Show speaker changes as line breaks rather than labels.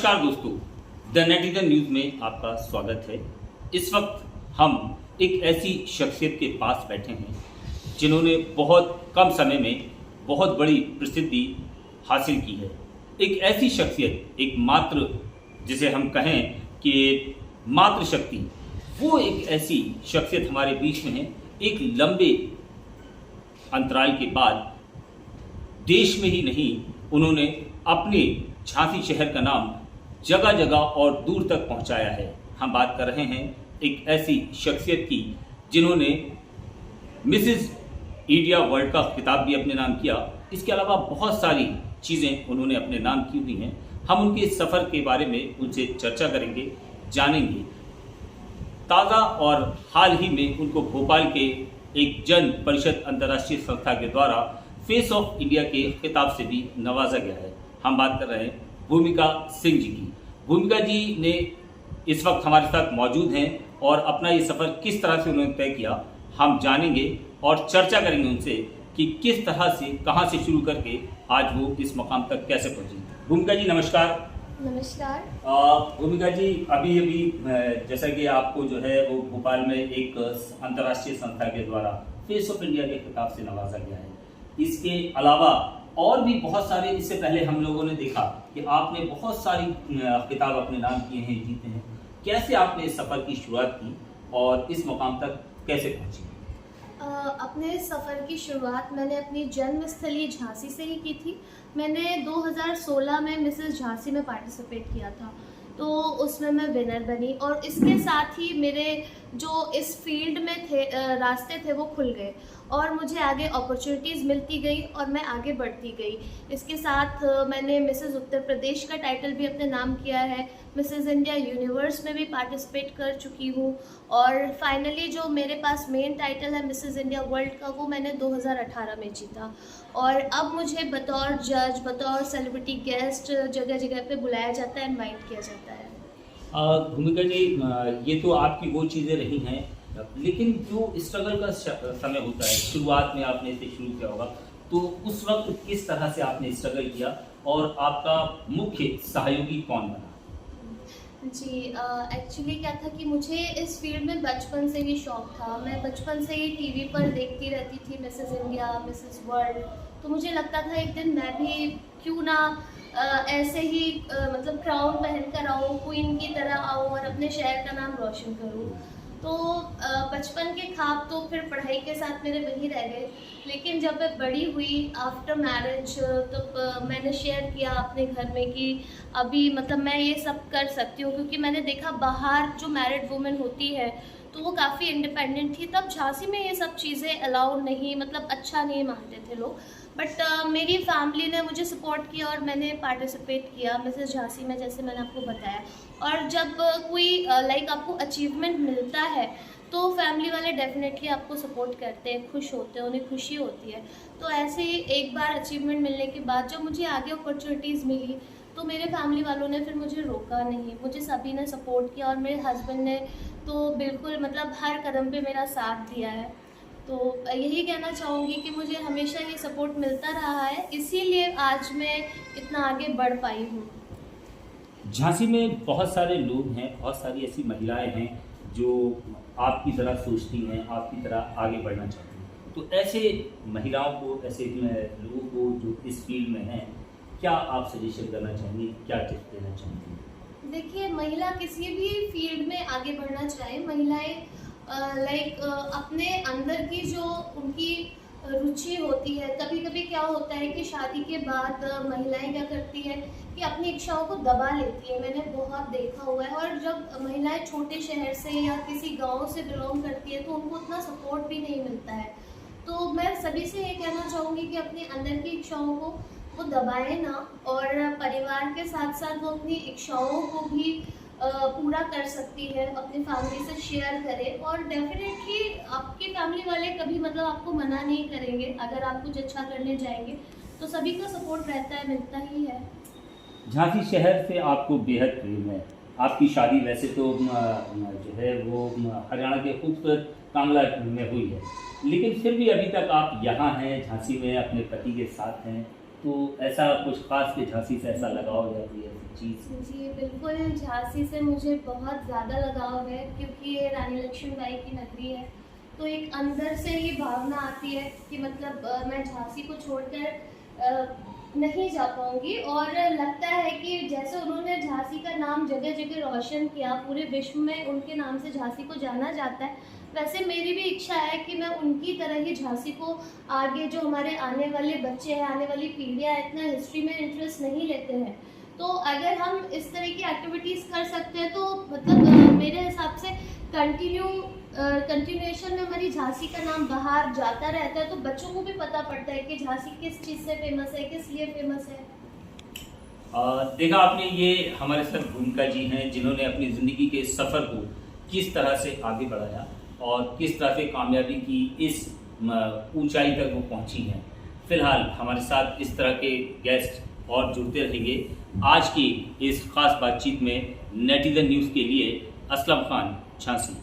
नमस्कार दोस्तों, the netizen news में आपका स्वागत है। इस वक्त हम एक ऐसी शख्सियत के पास बैठे हैं जिन्होंने बहुत कम समय में बहुत बड़ी प्रसिद्धि हासिल की है। एक ऐसी शख्सियत, एक मात्र जिसे हम कहें कि मातृशक्ति, वो एक ऐसी शख्सियत हमारे बीच में है। एक लंबे अंतराल के बाद देश में ही नहीं, उन्होंने अपने झांसी शहर का नाम जगह जगह और दूर तक पहुंचाया है। हम बात कर रहे हैं एक ऐसी शख्सियत की जिन्होंने मिसेस इंडिया वर्ल्ड का खिताब भी अपने नाम किया। इसके अलावा बहुत सारी चीज़ें उन्होंने अपने नाम की हुई हैं। हम उनके इस सफ़र के बारे में उनसे चर्चा करेंगे, जानेंगे। ताज़ा और हाल ही में उनको भोपाल के एक जन परिषद अंतर्राष्ट्रीय संस्था के द्वारा फेस ऑफ इंडिया के खिताब से भी नवाजा गया है। हम बात कर रहे हैं भूमिका सिंह जी की। भूमिका जी ने इस वक्त हमारे साथ मौजूद हैं और अपना ये सफ़र किस तरह से उन्होंने तय किया, हम जानेंगे और चर्चा करेंगे उनसे कि किस तरह से, कहाँ से शुरू करके आज वो इस मकाम तक कैसे पहुंची। भूमिका जी नमस्कार।
नमस्कार।
भूमिका जी, अभी जैसा कि आपको जो है वो भोपाल में एक अंतर्राष्ट्रीय संस्था के द्वारा फेस ऑफ इंडिया के खिताब से नवाजा गया है। इसके अलावा और भी बहुत सारे, इससे पहले हम लोगों ने देखा कि आपने बहुत सारी किताब अपने नाम किए हैं, जीते हैं। कैसे आपने इस सफ़र की शुरुआत की और इस मकाम तक कैसे पहुंची?
अपने सफ़र की शुरुआत मैंने अपनी जन्मस्थली झांसी से ही की थी। मैंने 2016 में मिसेस झांसी में पार्टिसिपेट किया था, तो उसमें मैं विनर बनी और इसके साथ ही मेरे जो इस फील्ड में थे रास्ते थे वो खुल गए और मुझे आगे अपॉर्चुनिटीज़ मिलती गई और मैं आगे बढ़ती गई। इसके साथ मैंने मिसेस उत्तर प्रदेश का टाइटल भी अपने नाम किया है, मिसेस इंडिया यूनिवर्स में भी पार्टिसिपेट कर चुकी हूँ और फाइनली जो मेरे पास मेन टाइटल है मिसेस इंडिया वर्ल्ड का, वो मैंने 2018 में जीता। और अब मुझे बतौर जज, बतौर सेलिब्रिटी गेस्ट जगह जगह पे बुलाया जाता है, इनवाइट किया जाता है।
भूमिका जी, ये तो आपकी वो चीज़ें रही हैं, लेकिन जो स्ट्रगल का समय होता है, शुरुआत में आपने इसे शुरू किया होगा, तो उस वक्त किस तरह से आपने स्ट्रगल किया और आपका मुख्य सहयोगी कौन बना?
जी, एक्चुअली क्या था कि मुझे इस फील्ड में बचपन से ही शौक़ था। मैं बचपन से ही टीवी पर देखती रहती थी मिसेस इंडिया, मिसेस वर्ल्ड, तो मुझे लगता था एक दिन मैं भी क्यों ना ऐसे ही मतलब क्राउन पहन कर आऊँ, क्वीन की तरह आऊँ और अपने शहर का नाम रोशन करूँ। तो बचपन के ख्वाब तो फिर पढ़ाई के साथ मेरे वही रह गए, लेकिन जब मैं बड़ी हुई आफ्टर मैरिज, तब मैंने शेयर किया अपने घर में कि अभी मतलब मैं ये सब कर सकती हूँ, क्योंकि मैंने देखा बाहर जो मैरिड वुमेन होती है तो वो काफ़ी इंडिपेंडेंट थी। तब झांसी में ये सब चीज़ें अलाउड नहीं, मतलब अच्छा नहीं मानते थे लोग, बट मेरी फैमिली ने मुझे सपोर्ट किया और मैंने पार्टिसिपेट किया मिसेस झांसी में, जैसे मैंने आपको बताया। और जब कोई लाइक आपको अचीवमेंट मिलता है तो फैमिली वाले डेफिनेटली आपको सपोर्ट करते हैं, खुश होते हैं, उन्हें खुशी होती है। तो ऐसे ही एक बार अचीवमेंट मिलने के बाद जब मुझे आगे अपॉर्चुनिटीज़ मिली तो मेरे फैमिली वालों ने फिर मुझे रोका नहीं, मुझे सभी ने सपोर्ट किया और मेरे हस्बैंड ने तो बिल्कुल मतलब हर कदम पे मेरा साथ दिया है। तो यही कहना चाहूँगी कि मुझे हमेशा ये सपोर्ट मिलता रहा है, इसीलिए आज मैं इतना आगे बढ़ पाई हूँ।
झांसी में बहुत सारे लोग हैं, बहुत सारी ऐसी महिलाएं हैं जो आपकी तरह सोचती हैं, आपकी तरह आगे बढ़ना चाहती हैं। तो ऐसे महिलाओं को, ऐसे लोगों को जो इस फील्ड में हैं, क्या आप सजेशन करना चाहेंगे, क्या टिप्स देना चाहेंगे?
देखिए, महिला किसी भी फील्ड में आगे बढ़ना चाहे, महिलाएं अपने अंदर की जो उनकी रुचि होती है, कभी कभी क्या होता है कि शादी के बाद महिलाएं क्या करती है कि अपनी इच्छाओं को दबा लेती है। मैंने बहुत देखा हुआ है। और जब महिलाएं छोटे शहर से या किसी गांव से बिलोंग करती है तो उनको उतना सपोर्ट भी नहीं मिलता है। तो मैं सभी से ये कहना चाहूँगी कि अपने अंदर की इच्छाओं को वो दबाए ना, और परिवार के साथ साथ वो अपनी इच्छाओं को भी पूरा कर सकती है, अपनी फैमिली से शेयर करे और डेफिनेटली आपके फैमिली वाले कभी मतलब आपको मना नहीं करेंगे। अगर आप कुछ अच्छा करने जाएंगे तो सभी का सपोर्ट रहता है, मिलता ही है।
झांसी शहर से आपको बेहद प्रेम है। आपकी शादी वैसे तो जो है वो हरियाणा के खूबसूरत कांगला में हुई है, लेकिन फिर भी अभी तक आप यहाँ हैं, झांसी में अपने पति के साथ हैं। तो ऐसा कुछ खास कि झांसी से ऐसा लगाव या कोई ऐसी चीज़?
जी बिल्कुल, झांसी से मुझे बहुत ज़्यादा लगाव है क्योंकि ये रानी लक्ष्मीबाई की नगरी है। तो एक अंदर से ये भावना आती है कि मतलब मैं झांसी को छोड़कर नहीं जा पाऊँगी, और लगता है कि जैसे उन्होंने झांसी का नाम जगह-जगह रोशन किया, पूरे विश्व में उनके नाम से झांसी को जाना जाता है, वैसे मेरी भी इच्छा है कि मैं उनकी तरह ही झांसी को आगे, जो हमारे आने वाले बच्चे हैं, आने वाली पीढ़ियाँ इतना हिस्ट्री में इंटरेस्ट नहीं लेते हैं, तो अगर हम इस तरह की एक्टिविटीज़ कर सकते हैं तो मतलब मेरे हिसाब से कंटिन्यूएशन में हमारी झांसी का नाम बाहर जाता रहता है, तो बच्चों को भी पता पड़ता है कि झांसी किस चीज़ से फेमस है, किस लिए फेमस है।
देखा आपने, ये हमारे साथ भूमिका जी हैं जिन्होंने अपनी ज़िंदगी के सफ़र को किस तरह से आगे बढ़ाया और किस तरह से कामयाबी की इस ऊंचाई तक वो पहुंची हैं। फिलहाल हमारे साथ इस तरह के गेस्ट और जुड़ते रहेंगे। आज की इस खास बातचीत में नेटिजन न्यूज़ के लिए असलम खान, झांसी।